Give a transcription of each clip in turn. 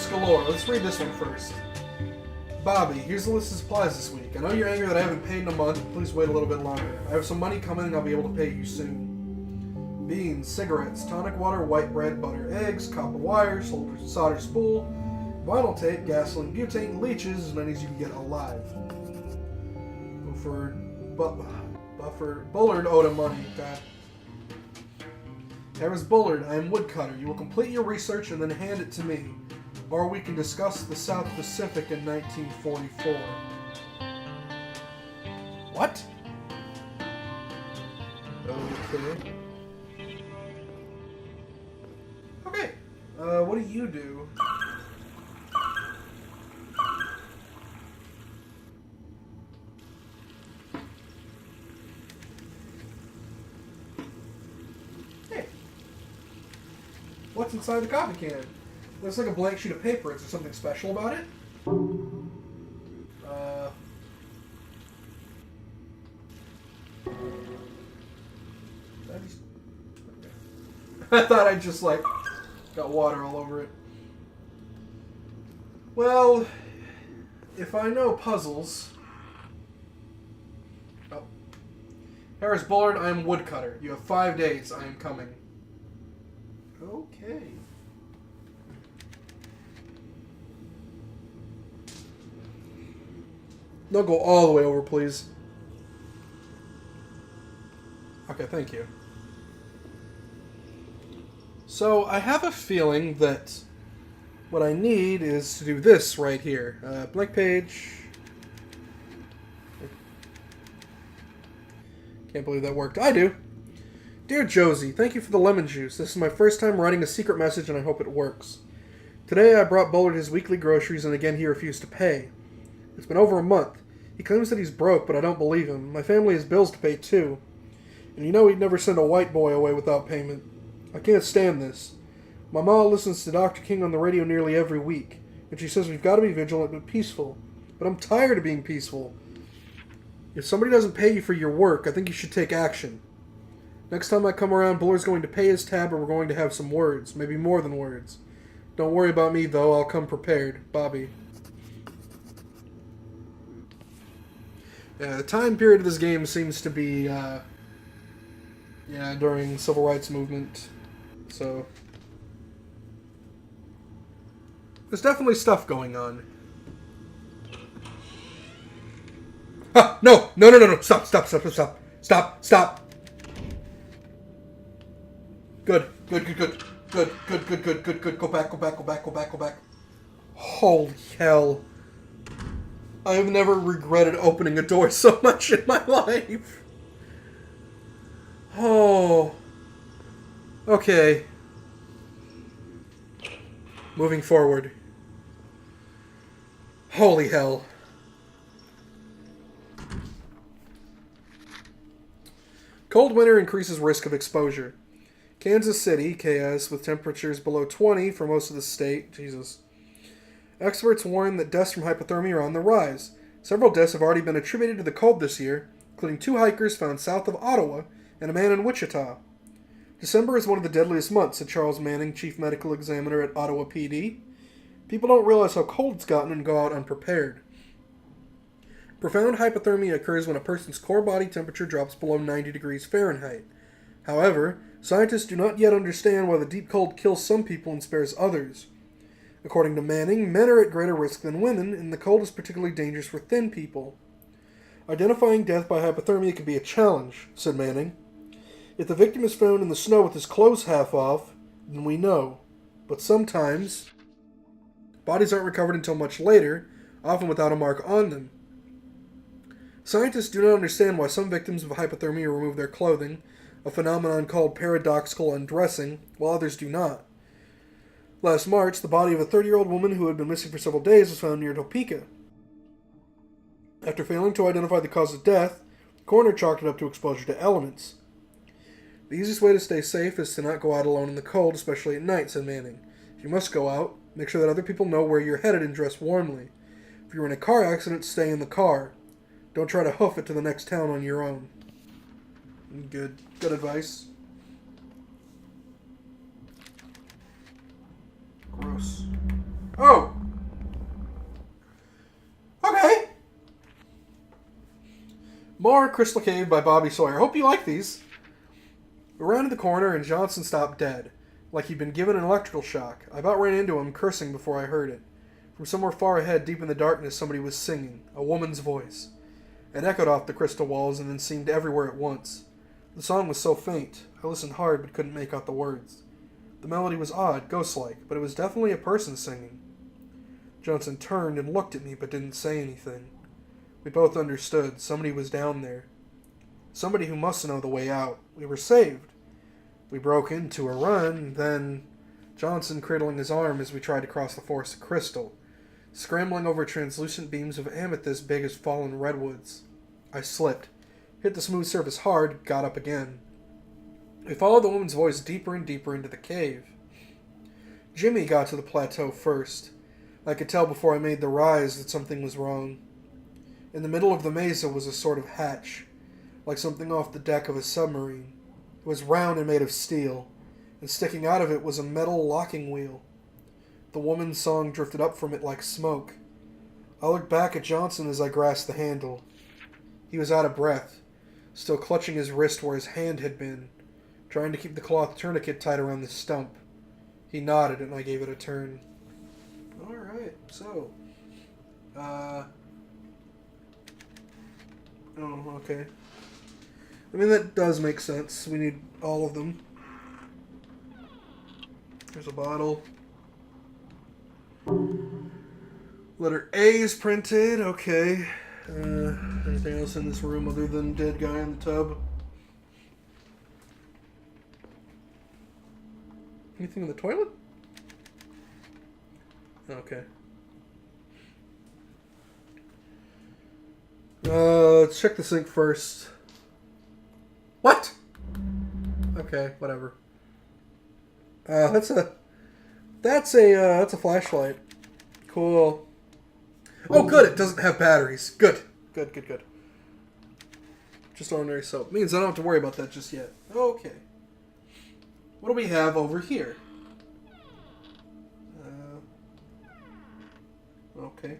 books galore. Let's read this one first. Bobby, here's the list of supplies this week. I know you're angry that I haven't paid in a month. Please wait a little bit longer. I have some money coming and I'll be able to pay you soon. Beans, cigarettes, tonic water, white bread, butter, eggs, copper wire, solder spool, vinyl tape, gasoline, butane, leeches, as many as you can get alive. Buffer, Bullard owed him money. God. Harris Bullard, I am woodcutter. You will complete your research and then hand it to me. Or we can discuss the South Pacific in 1944. What? Okay. Okay. What do you do? Hey. What's inside the coffee can? Looks like a blank sheet of paper. Is there something special about it? I thought I just, like, got water all over it. Well, if I know puzzles... Oh. Harris Bullard, I am woodcutter. You have 5 days. I am coming. Okay. Don't go all the way over, please. Okay, thank you. So, I have a feeling that what I need is to do this right here. Blank page. Can't believe that worked. I do. Dear Josie, thank you for the lemon juice. This is my first time writing a secret message and I hope it works. Today I brought Bullard his weekly groceries and again he refused to pay. It's been over a month. He claims that he's broke, but I don't believe him. My family has bills to pay too. And you know he'd never send a white boy away without payment. I can't stand this. My mom listens to Dr. King on the radio nearly every week, and she says we've got to be vigilant but peaceful. But I'm tired of being peaceful. If somebody doesn't pay you for your work, I think you should take action. Next time I come around, Bullard's going to pay his tab and we're going to have some words. Maybe more than words. Don't worry about me, though. I'll come prepared. Bobby. Yeah, the time period of this game seems to be, during Civil Rights Movement. So, there's definitely stuff going on. Ah, no! Stop. Good. Go back. Holy hell. I have never regretted opening a door so much in my life. Oh. Okay. Moving forward. Holy hell. Cold winter increases risk of exposure. Kansas City, KS, with temperatures below 20 for most of the state. Jesus. Experts warn that deaths from hypothermia are on the rise. Several deaths have already been attributed to the cold this year, including 2 hikers found south of Ottawa and a man in Wichita. December is one of the deadliest months, said Charles Manning, chief medical examiner at Ottawa PD. People don't realize how cold it's gotten and go out unprepared. Profound hypothermia occurs when a person's core body temperature drops below 90 degrees Fahrenheit. However, scientists do not yet understand why the deep cold kills some people and spares others. According to Manning, men are at greater risk than women, and the cold is particularly dangerous for thin people. Identifying death by hypothermia can be a challenge, said Manning. If the victim is found in the snow with his clothes half off, then we know. But sometimes, bodies aren't recovered until much later, often without a mark on them. Scientists do not understand why some victims of hypothermia remove their clothing, a phenomenon called paradoxical undressing, while others do not. Last March, the body of a 30-year-old woman who had been missing for several days was found near Topeka. After failing to identify the cause of death, the coroner chalked it up to exposure to elements. The easiest way to stay safe is to not go out alone in the cold, especially at night, said Manning. If you must go out, make sure that other people know where you're headed and dress warmly. If you're in a car accident, stay in the car. Don't try to hoof it to the next town on your own. Good advice. Gross. Oh! Okay! More Crystal Cave by Bobby Sawyer. Hope you like these. We rounded the corner and Johnson stopped dead, like he'd been given an electrical shock. I about ran into him, cursing before I heard it. From somewhere far ahead, deep in the darkness, somebody was singing, a woman's voice. It echoed off the crystal walls and then seemed everywhere at once. The song was so faint, I listened hard but couldn't make out the words. The melody was odd, ghost-like, but it was definitely a person singing. Johnson turned and looked at me but didn't say anything. We both understood. Somebody was down there. Somebody who must know the way out. We were saved. We broke into a run, then Johnson cradling his arm as we tried to cross the forest of crystal, scrambling over translucent beams of amethyst big as fallen redwoods. I slipped, hit the smooth surface hard, got up again. We followed the woman's voice deeper and deeper into the cave. Jimmy got to the plateau first. I could tell before I made the rise that something was wrong. In the middle of the mesa was a sort of hatch, like something off the deck of a submarine. It was round and made of steel, and sticking out of it was a metal locking wheel. The woman's song drifted up from it like smoke. I looked back at Johnson as I grasped the handle. He was out of breath, still clutching his wrist where his hand had been, trying to keep the cloth tourniquet tight around the stump. He nodded and I gave it a turn. Alright, so... Oh, okay. I mean, that does make sense. We need all of them. There's a bottle. Letter A is printed. Okay. Anything else in this room other than dead guy in the tub? Anything in the toilet? Okay. Let's check the sink first. What? Okay, whatever. That's a flashlight. Cool. Oh, good. It doesn't have batteries. Good. Good. Just ordinary soap. Means I don't have to worry about that just yet. Okay. What do we have over here? Okay.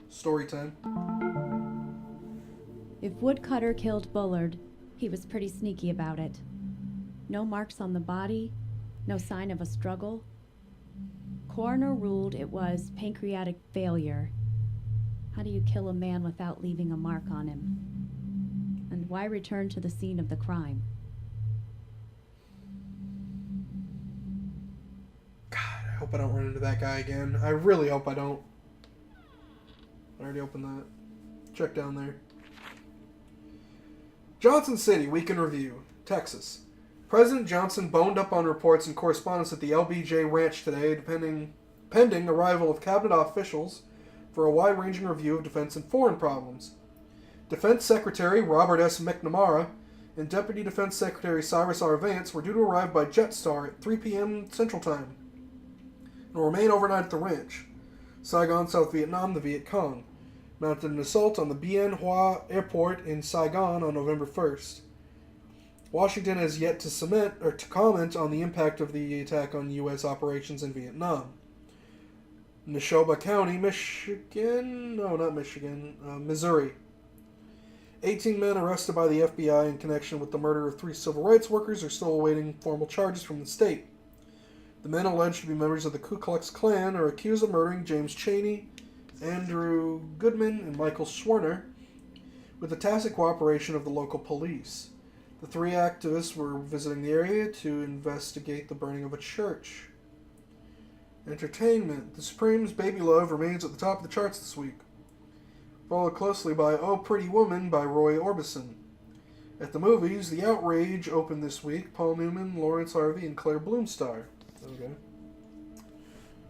Story time. If Woodcutter killed Bullard, he was pretty sneaky about it. No marks on the body, no sign of a struggle. Coroner ruled it was pancreatic failure. How do you kill a man without leaving a mark on him? And why return to the scene of the crime? God, I hope I don't run into that guy again. I really hope I don't. I already opened that. Check down there. Johnson City, Week in Review, Texas. President Johnson boned up on reports and correspondence at the LBJ Ranch today, pending arrival of cabinet officials for a wide-ranging review of defense and foreign problems. Defense Secretary Robert S. McNamara and Deputy Defense Secretary Cyrus R. Vance were due to arrive by Jetstar at 3 p.m. Central Time and will remain overnight at the ranch. Saigon, South Vietnam, the Viet Cong mounted an assault on the Bien Hoa Airport in Saigon on November 1st. Washington has yet to comment on the impact of the attack on U.S. operations in Vietnam. Neshoba County, Missouri. 18 men arrested by the FBI in connection with the murder of 3 civil rights workers are still awaiting formal charges from the state. The men alleged to be members of the Ku Klux Klan are accused of murdering James Chaney, Andrew Goodman, and Michael Schwerner, with the tacit cooperation of the local police. The 3 activists were visiting the area to investigate the burning of a church. Entertainment. The Supremes' Baby Love remains at the top of the charts this week, followed closely by Oh Pretty Woman by Roy Orbison. At the movies, The Outrage opened this week. Paul Newman, Lawrence Harvey, and Claire Bloom star. Okay.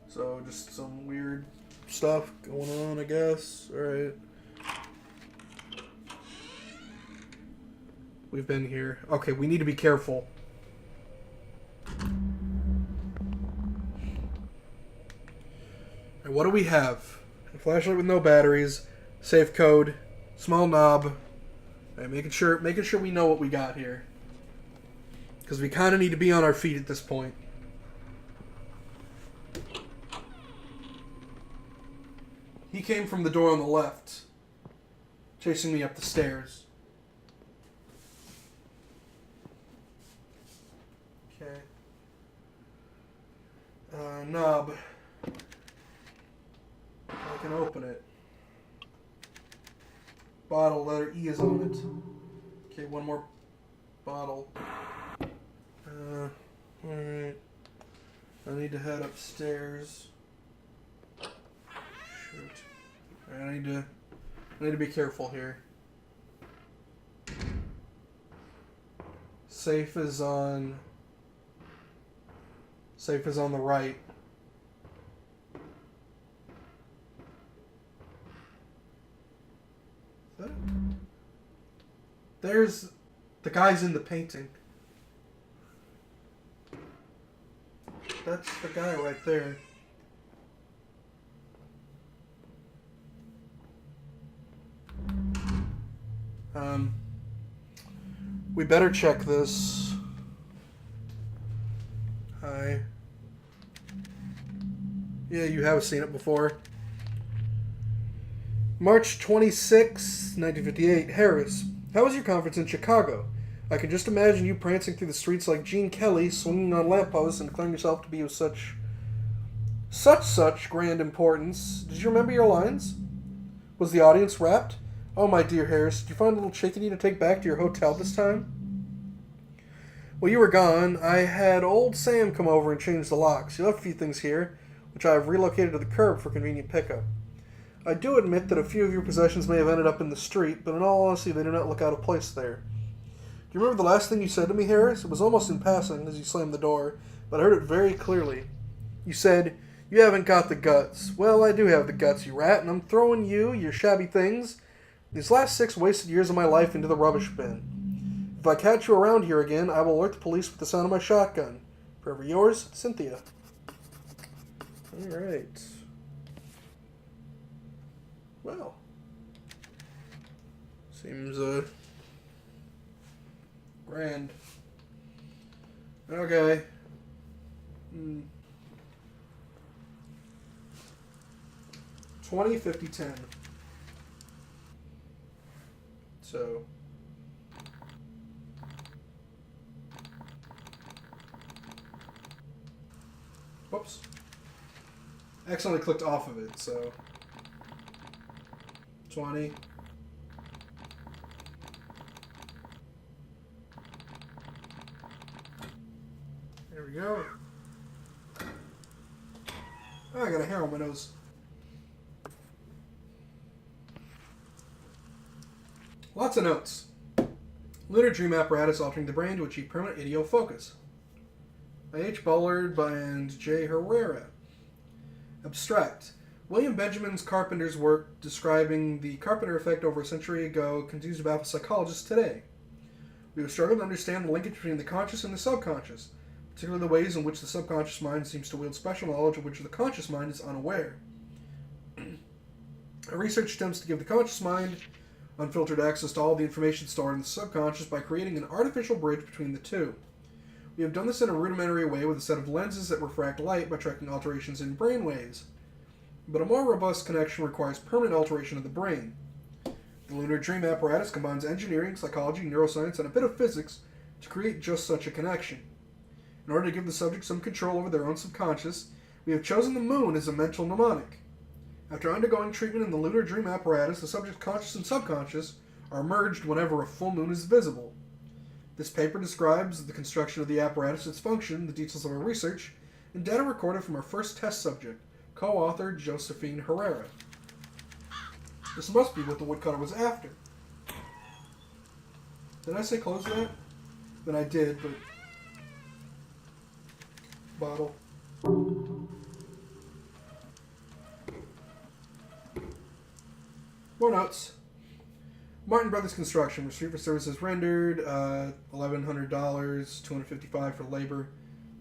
So, just some weird stuff going on, I guess. Alright. We've been here. Okay, we need to be careful. And what do we have? A flashlight with no batteries, safe code, small knob. Right, making sure we know what we got here. Because we kind of need to be on our feet at this point. He came from the door on the left, chasing me up the stairs. Okay. Knob. I can open it. Bottle, letter E is on it. Okay, one more bottle. Alright. I need to head upstairs. Shoot. Alright, I need to be careful here. Safe is on the right. Is that it? There's the guy's in the painting. That's the guy right there. We better check this. Hi. Yeah, you have seen it before. March 26, 1958. Harris. How was your conference in Chicago? I can just imagine you prancing through the streets like Gene Kelly, swinging on lampposts and declaring yourself to be of such grand importance. Did you remember your lines? Was the audience rapt? Oh, my dear Harris, did you find a little chickadee to take back to your hotel this time? Well, you were gone. I had old Sam come over and change the locks. You left a few things here, which I have relocated to the curb for convenient pickup. I do admit that a few of your possessions may have ended up in the street, but in all honesty, they do not look out of place there. Do you remember the last thing you said to me, Harris? It was almost in passing as you slammed the door, but I heard it very clearly. You said, "You haven't got the guts." Well, I do have the guts, you rat, and I'm throwing you, your shabby things, these last 6 wasted years of my life into the rubbish bin. If I catch you around here again, I will alert the police with the sound of my shotgun. Forever yours, Cynthia. Alright. Well. Seems, grand. Okay. 20, 50, 10. So. Whoops. Accidentally clicked off of it, so. 20. There we go. Oh, I got a hair on my nose. Lots of notes. Lunar dream apparatus altering the brain to achieve permanent idiofocus. By H. Bullard and J. Herrera. Abstract. William Benjamin Carpenter's work describing the Carpenter effect over a century ago continues to baffle psychologists today. We have struggled to understand the linkage between the conscious and the subconscious, particularly the ways in which the subconscious mind seems to wield special knowledge of which the conscious mind is unaware. Our research attempts to give the conscious mind unfiltered access to all the information stored in the subconscious by creating an artificial bridge between the two. We have done this in a rudimentary way with a set of lenses that refract light by tracking alterations in brain waves. But a more robust connection requires permanent alteration of the brain. The lunar dream apparatus combines engineering, psychology, neuroscience, and a bit of physics to create just such a connection. In order to give the subject some control over their own subconscious, we have chosen the moon as a mental mnemonic. After undergoing treatment in the lunar dream apparatus, the subject's conscious and subconscious are merged whenever a full moon is visible. This paper describes the construction of the apparatus, its function, the details of our research, and data recorded from our first test subject, co-author Josephine Herrera. This must be what the woodcutter was after. Did I say close that? Then I did, but... Bottle. More notes. Martin Brothers Construction. Receipt for services rendered, $1,100, $255 for labor,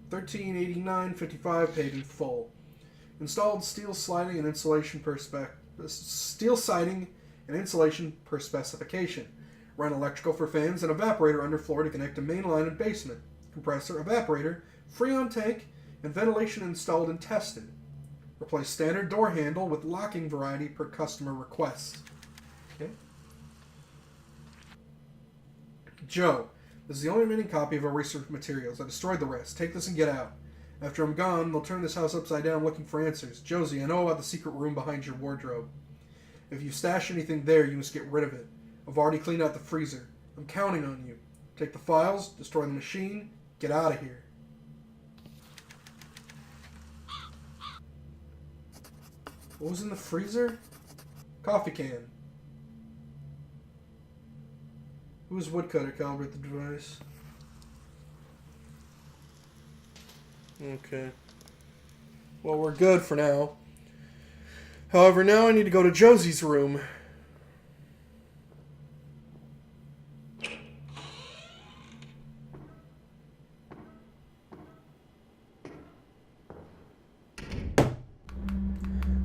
$1,389.55 paid in full. Installed steel siding and insulation per specification. Ran electrical for fans and evaporator underfloor to connect to main line and basement. Compressor, evaporator, Freon tank, and ventilation installed and tested. Replace standard door handle with locking variety per customer request. Okay. Joe, this is the only remaining copy of our research materials. I destroyed the rest. Take this and get out. After I'm gone, they'll turn this house upside down looking for answers. Josie, I know about the secret room behind your wardrobe. If you stash anything there, you must get rid of it. I've already cleaned out the freezer. I'm counting on you. Take the files, destroy the machine, get out of here. What was in the freezer? Coffee can. Who's woodcutter calibrate the device? Okay. Well, we're good for now. However, now I need to go to Josie's room.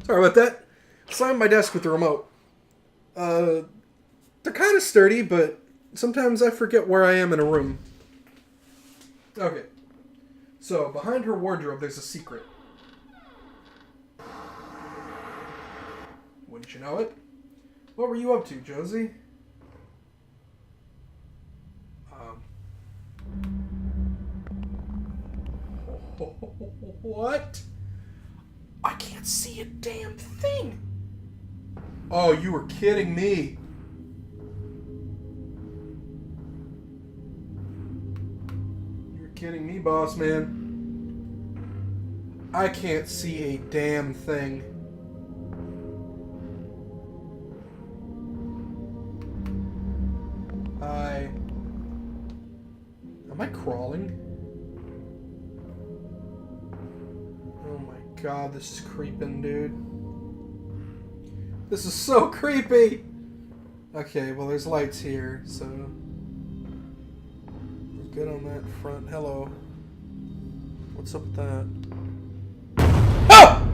Sorry about that. Slammed my desk with the remote. They're kind of sturdy, but sometimes I forget where I am in a room. Okay. So, behind her wardrobe, there's a secret. Wouldn't you know it? What were you up to, Josie? What? I can't see a damn thing. Oh, you were kidding me. You're kidding me, boss man. I can't see a damn thing. Am I crawling? Oh my god, this is creeping, dude. This is so creepy! Okay, well there's lights here, so... we're good on that front. Hello. What's up with that? Ah!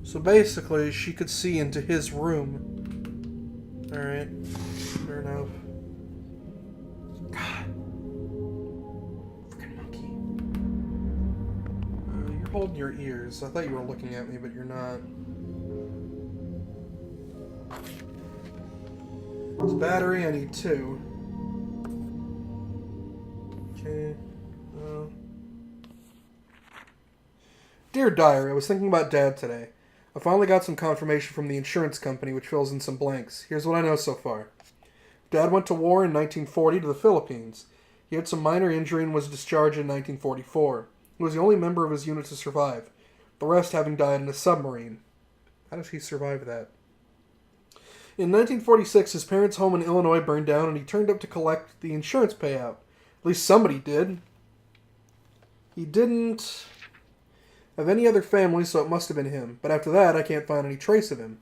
So basically, she could see into his room. Alright. Fair enough. God. Freaking monkey. You're holding your ears. I thought you were looking at me, but you're not. This battery, I need 2. Okay. Dear Diary, I was thinking about Dad today. I finally got some confirmation from the insurance company, which fills in some blanks. Here's what I know so far. Dad went to war in 1940 to the Philippines. He had some minor injury and was discharged in 1944. He was the only member of his unit to survive, the rest having died in a submarine. How does he survive that? In 1946, his parents' home in Illinois burned down, and he turned up to collect the insurance payout. At least somebody did. He didn't have any other family, so it must have been him. But after that, I can't find any trace of him.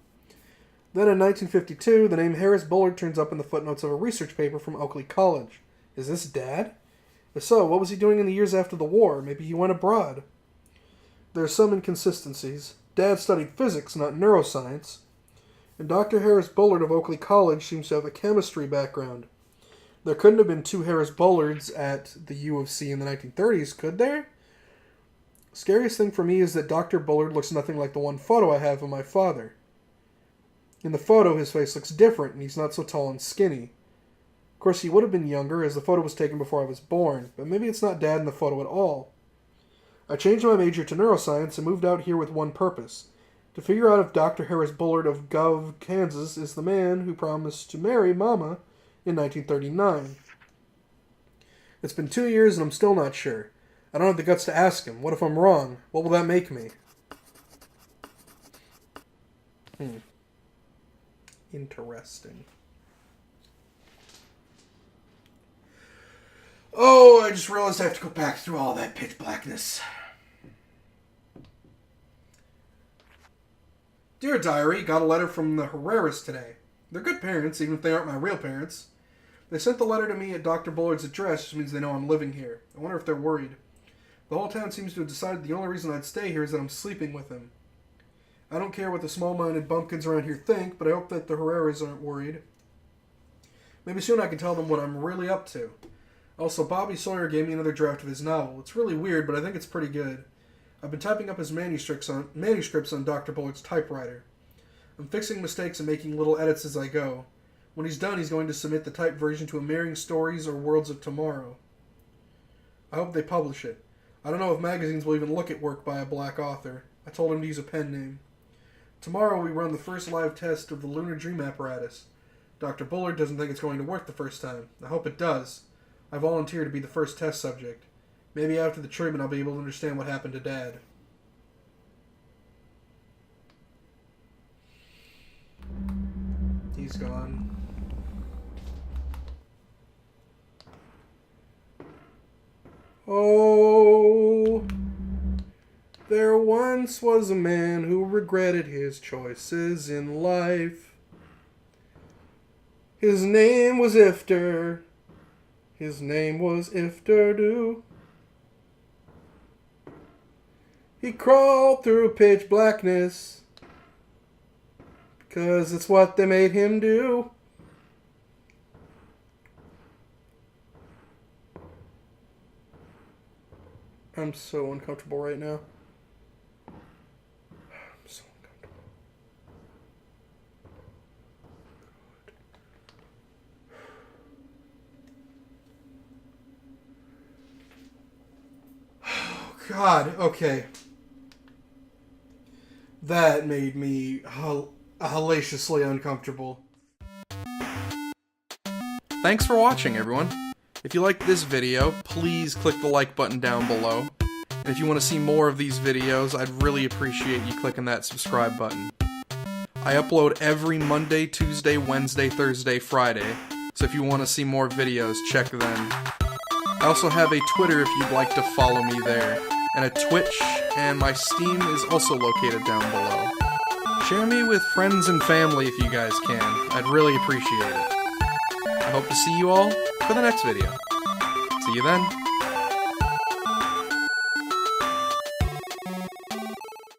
Then in 1952, the name Harris Bullard turns up in the footnotes of a research paper from Oakley College. Is this Dad? If so, what was he doing in the years after the war? Maybe he went abroad. There are some inconsistencies. Dad studied physics, not neuroscience. And Dr. Harris Bullard of Oakley College seems to have a chemistry background. There couldn't have been 2 Harris Bullards at the U of C in the 1930s, could there? Scariest thing for me is that Dr. Bullard looks nothing like the one photo I have of my father. In the photo, his face looks different, and he's not so tall and skinny. Of course, he would have been younger, as the photo was taken before I was born, but maybe it's not Dad in the photo at all. I changed my major to neuroscience and moved out here with one purpose: to figure out if Dr. Harris Bullard of Gov, Kansas, is the man who promised to marry Mama in 1939. It's been 2 years, and I'm still not sure. I don't have the guts to ask him. What if I'm wrong? What will that make me? Interesting. Oh, I just realized I have to go back through all that pitch blackness. Dear Diary, got a letter from the Herreras today. They're good parents, even if they aren't my real parents. They sent the letter to me at Dr. Bullard's address, which means they know I'm living here. I wonder if they're worried. The whole town seems to have decided the only reason I'd stay here is that I'm sleeping with him. I don't care what the small-minded bumpkins around here think, but I hope that the Herreras aren't worried. Maybe soon I can tell them what I'm really up to. Also, Bobby Sawyer gave me another draft of his novel. It's really weird, but I think it's pretty good. I've been typing up his manuscripts on Dr. Bullard's typewriter. I'm fixing mistakes and making little edits as I go. When he's done, he's going to submit the typed version to Amazing Stories or Worlds of Tomorrow. I hope they publish it. I don't know if magazines will even look at work by a black author. I told him to use a pen name. Tomorrow we run the first live test of the Lunar Dream apparatus. Dr. Bullard doesn't think it's going to work the first time. I hope it does. I volunteer to be the first test subject. Maybe after the treatment I'll be able to understand what happened to Dad. He's gone. Oh, there once was a man who regretted his choices in life. His name was Ifter. His name was Ifter do. He crawled through pitch blackness because it's what they made him do. I'm so uncomfortable right now. I'm so uncomfortable. Oh, God. Okay. That made me hellaciously uncomfortable. Thanks for watching, everyone. If you liked this video, please click the like button down below. And if you want to see more of these videos, I'd really appreciate you clicking that subscribe button. I upload every Monday, Tuesday, Wednesday, Thursday, Friday, so if you want to see more videos, check then. I also have a Twitter if you'd like to follow me there, and a Twitch, and my Steam is also located down below. Share me with friends and family if you guys can. I'd really appreciate it. I hope to see you all for the next video. See you then.